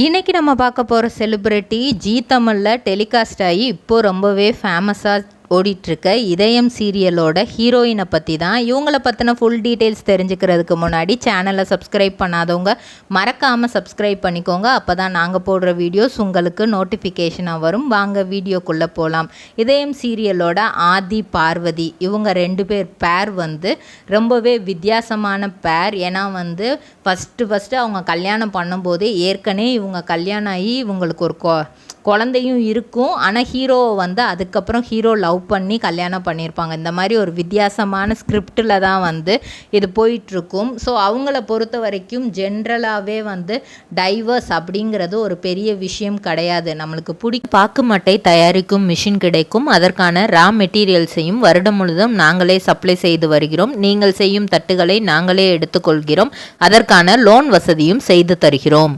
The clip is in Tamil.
இன்னைக்கு நம்ம பார்க்க போகிற செலிப்ரிட்டி ஜீ தமிழில் டெலிகாஸ்ட் ஆகி இப்போது ரொம்பவே ஃபேமஸாக ஓடிட்டுருக்க இதயம் சீரியலோட ஹீரோயினை பற்றி தான். இவங்கள பற்றின ஃபுல் டீட்டெயில்ஸ் தெரிஞ்சுக்கிறதுக்கு முன்னாடி சேனலை சப்ஸ்கிரைப் பண்ணாதவங்க மறக்காமல் சப்ஸ்கிரைப் பண்ணிக்கோங்க. அப்போ தான் நாங்கள் போடுற வீடியோஸ் உங்களுக்கு நோட்டிஃபிகேஷனாக வரும். வாங்க வீடியோக்குள்ளே போகலாம். இதயம் சீரியலோட ஆதி பார்வதி இவங்க 2 பேர் ரொம்பவே வித்தியாசமான பேர். ஏன்னா ஃபஸ்ட்டு அவங்க கல்யாணம் பண்ணும்போதே ஏற்கனவே இவங்க கல்யாணம் ஆகி இவங்களுக்கு ஒரு குழந்தையும் இருக்கும். ஆனால் ஹீரோவை அதுக்கப்புறம் ஹீரோ லவ் பண்ணி கல்யாணம் பண்ணியிருப்பாங்க. இந்த மாதிரி ஒரு வித்தியாசமான ஸ்கிரிப்டில் தான் இது போயிட்டுருக்கும். ஸோ அவங்கள பொறுத்த வரைக்கும் ஜென்ரலாகவே டைவர்ஸ் அப்படிங்கிறது ஒரு பெரிய விஷயம் கிடையாது. நம்மளுக்கு பாக்கு மட்டை தயாரிக்கும் மிஷின் கிடைக்கும். அதற்கான ரா மெட்டீரியல்ஸையும் வருடம் முழுதும் நாங்களே சப்ளை செய்து வருகிறோம். நீங்கள் செய்யும் தட்டுகளை நாங்களே எடுத்துக்கொள்கிறோம். அதற்கான லோன் வசதியும் செய்து தருகிறோம்.